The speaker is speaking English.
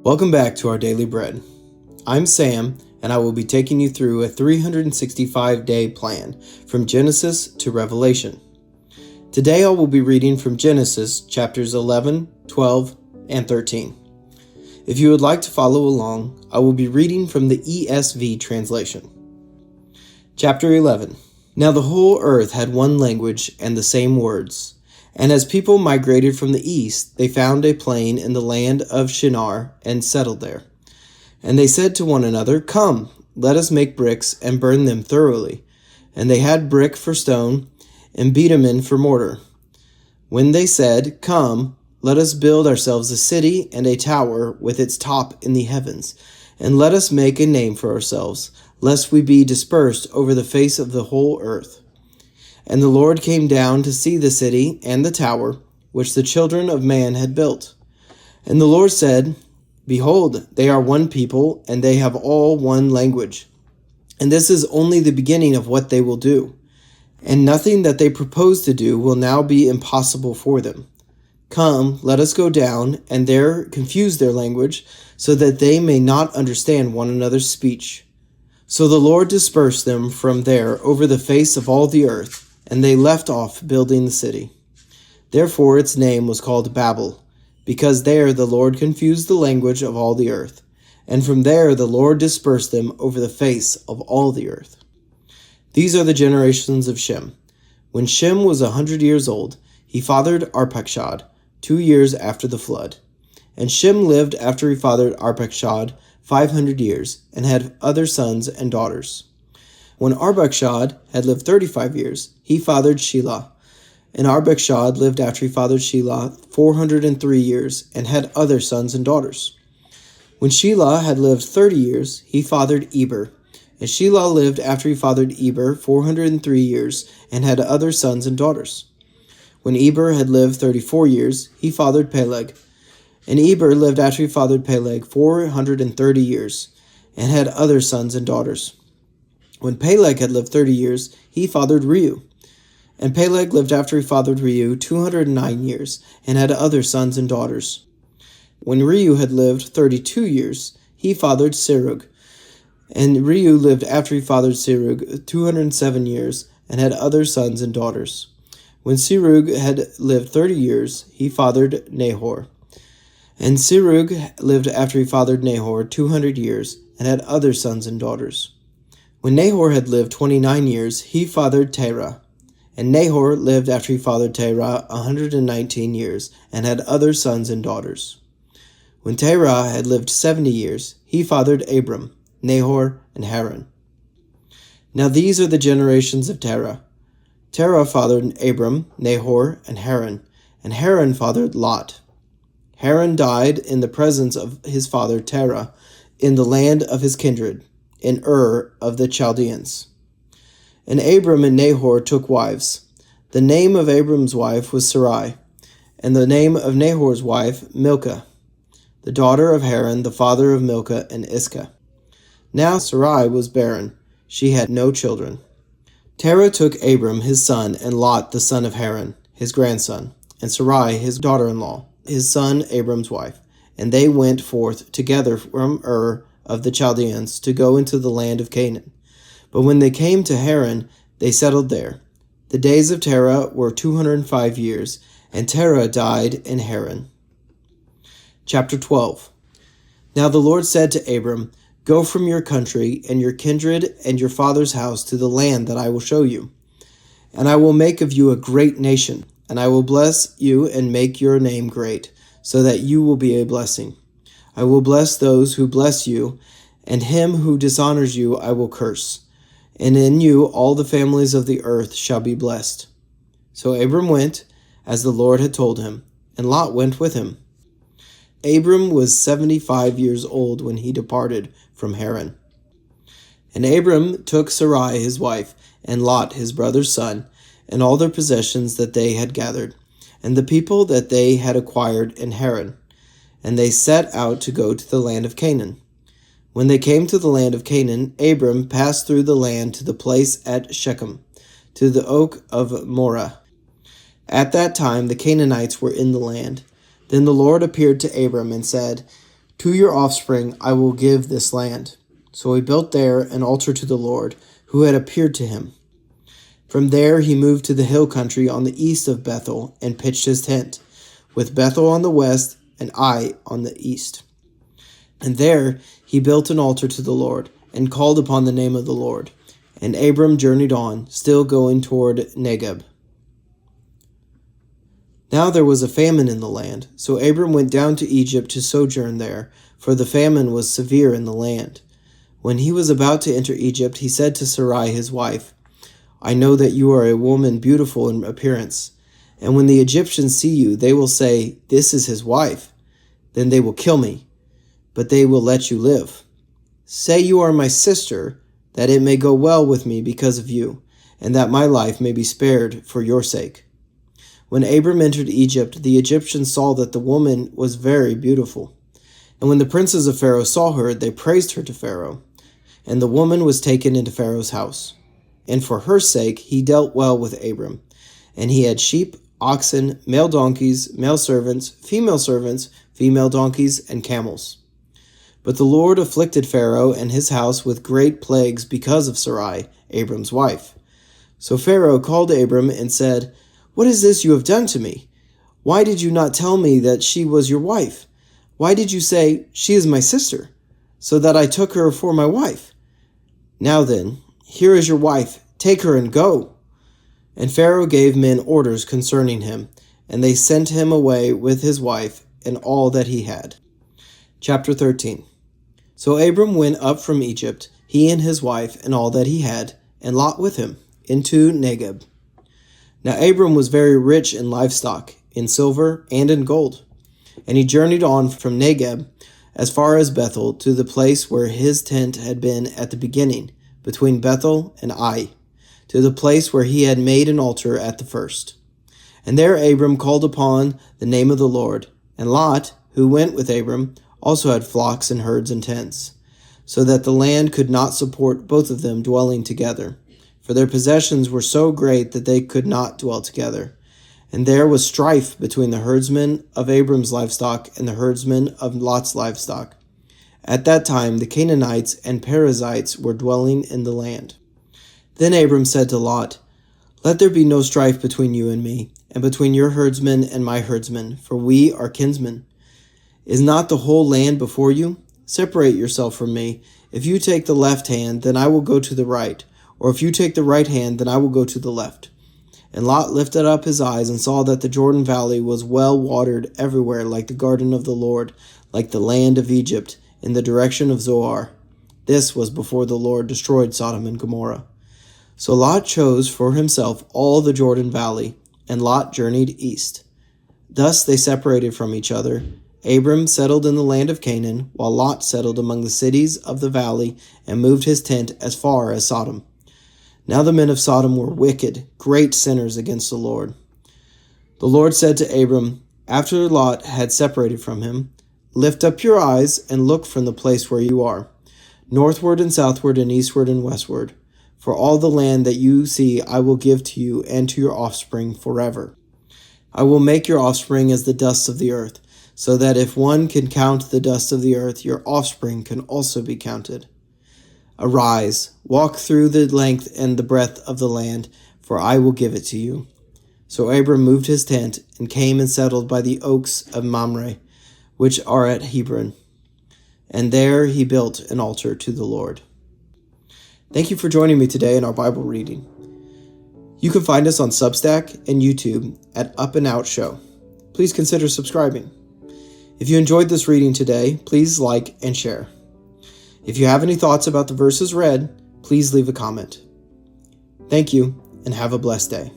Welcome back to our Daily Bread. I'm Sam, and I will be taking you through a 365-day plan from Genesis to Revelation. Today I will be reading from Genesis chapters 11, 12, and 13. If you would like to follow along, I will be reading from the ESV translation. Chapter 11. Now the whole earth had one language and the same words. And as people migrated from the east, they found a plain in the land of Shinar and settled there. And they said to one another, "Come, let us make bricks and burn them thoroughly." And they had brick for stone and bitumen for mortar. When they said, "Come, let us build ourselves a city and a tower with its top in the heavens, and let us make a name for ourselves, lest we be dispersed over the face of the whole earth." And the Lord came down to see the city and the tower, which the children of man had built. And the Lord said, "Behold, they are one people, and they have all one language. And this is only the beginning of what they will do. And nothing that they propose to do will now be impossible for them. Come, let us go down, and there confuse their language, so that they may not understand one another's speech." So the Lord dispersed them from there over the face of all the earth, and they left off building the city. Therefore its name was called Babel, because there the Lord confused the language of all the earth, and from there the Lord dispersed them over the face of all the earth. These are the generations of Shem. When Shem was 100 years old, he fathered Arpachshad, 2 years after the flood. And Shem lived after he fathered Arpachshad 500 years, and had other sons and daughters. When Arpachshad had lived 35 years, he fathered Shelah. And Arpachshad lived after he fathered Shelah 403 years, and had other sons and daughters. When Shelah had lived 30 years, he fathered Eber. And Shelah lived after he fathered Eber 403 years, and had other sons and daughters. When Eber had lived 34 years, he fathered Peleg. And Eber lived after he fathered Peleg 430 years, and had other sons and daughters. When Peleg had lived 30 years, he fathered Reu. And Peleg lived after he fathered Reu 209 years, and had other sons and daughters. When Reu had lived 32 years, he fathered Serug. And Reu lived after he fathered Serug 207 years, and had other sons and daughters. When Serug had lived 30 years, he fathered Nahor. And Serug lived after he fathered Nahor 200 years, and had other sons and daughters. When Nahor had lived 29 years, he fathered Terah. And Nahor lived after he fathered Terah 119 years, and had other sons and daughters. When Terah had lived 70 years, he fathered Abram, Nahor, and Haran. Now these are the generations of Terah. Terah fathered Abram, Nahor, and Haran fathered Lot. Haran died in the presence of his father Terah, in the land of his kindred, in Ur of the Chaldeans. And Abram and Nahor took wives. The name of Abram's wife was Sarai, and the name of Nahor's wife Milcah, the daughter of Haran, the father of Milcah and Iscah. Now Sarai was barren; she had no children. Terah took Abram his son, and Lot the son of Haran, his grandson, and Sarai his daughter-in-law, his son Abram's wife, and they went forth together from Ur of the Chaldeans to go into the land of Canaan. But when they came to Haran, they settled there. The days of Terah were 205 years, and Terah died in Haran. Chapter 12. Now the Lord said to Abram, "Go from your country and your kindred and your father's house to the land that I will show you. And I will make of you a great nation, and I will bless you and make your name great, so that you will be a blessing. I will bless those who bless you, and him who dishonors you I will curse. And in you all the families of the earth shall be blessed." So Abram went, as the Lord had told him, and Lot went with him. Abram was 75 years old when he departed from Haran. And Abram took Sarai his wife, and Lot his brother's son, and all their possessions that they had gathered, and the people that they had acquired in Haran. And they set out to go to the land of Canaan. When they came to the land of Canaan, Abram passed through the land to the place at Shechem, to the oak of Moreh. At that time the Canaanites were in the land. Then the Lord appeared to Abram and said, To your offspring I will give this land. So he built there an altar to the Lord, who had appeared to him. From there he moved to the hill country on the east of Bethel and pitched his tent, with Bethel on the west and Ai on the east. And there he built an altar to the Lord, and called upon the name of the Lord. And Abram journeyed on, still going toward Negeb. Now there was a famine in the land, so Abram went down to Egypt to sojourn there, for the famine was severe in the land. When he was about to enter Egypt, he said to Sarai his wife, I know that you are a woman beautiful in appearance, and when the Egyptians see you, they will say, This is his wife. Then they will kill me, but they will let you live. Say you are my sister, that it may go well with me because of you, and that my life may be spared for your sake. When Abram entered Egypt, the Egyptians saw that the woman was very beautiful. And when the princes of Pharaoh saw her, they praised her to Pharaoh. And the woman was taken into Pharaoh's house. And for her sake he dealt well with Abram. And he had sheep, oxen, male donkeys, male servants, female donkeys, and camels. But the Lord afflicted Pharaoh and his house with great plagues because of Sarai, Abram's wife. So Pharaoh called Abram and said, What is this you have done to me? Why did you not tell me that she was your wife? Why did you say, She is my sister, so that I took her for my wife? Now then, here is your wife, take her and go. And Pharaoh gave men orders concerning him, and they sent him away with his wife and all that he had. Chapter 13. So Abram went up from Egypt, he and his wife and all that he had, and Lot with him, into Negeb. Now Abram was very rich in livestock, in silver, and in gold. And he journeyed on from Negeb as far as Bethel to the place where his tent had been at the beginning, between Bethel and Ai, to the place where he had made an altar at the first. And there Abram called upon the name of the Lord. And Lot, who went with Abram, also had flocks and herds and tents, so that the land could not support both of them dwelling together, for their possessions were so great that they could not dwell together. And there was strife between the herdsmen of Abram's livestock and the herdsmen of Lot's livestock. At that time the Canaanites and Perizzites were dwelling in the land. Then Abram said to Lot, Let there be no strife between you and me, and between your herdsmen and my herdsmen, for we are kinsmen. Is not the whole land before you? Separate yourself from me. If you take the left hand, then I will go to the right, or if you take the right hand, then I will go to the left. And Lot lifted up his eyes and saw that the Jordan Valley was well watered everywhere, like the garden of the Lord, like the land of Egypt, in the direction of Zoar. This was before the Lord destroyed Sodom and Gomorrah. So Lot chose for himself all the Jordan Valley, and Lot journeyed east. Thus they separated from each other. Abram settled in the land of Canaan, while Lot settled among the cities of the valley and moved his tent as far as Sodom. Now the men of Sodom were wicked, great sinners against the Lord. The Lord said to Abram, after Lot had separated from him, Lift up your eyes and look from the place where you are, northward and southward and eastward and westward. For all the land that you see I will give to you and to your offspring forever. I will make your offspring as the dust of the earth, so that if one can count the dust of the earth, your offspring can also be counted. Arise, walk through the length and the breadth of the land, for I will give it to you. So Abram moved his tent and came and settled by the oaks of Mamre, which are at Hebron. And there he built an altar to the Lord. Thank you for joining me today in our Bible reading. You can find us on Substack and YouTube at Up+Out Show. Please consider subscribing. If you enjoyed this reading today, please like and share. If you have any thoughts about the verses read, please leave a comment. Thank you, and have a blessed day.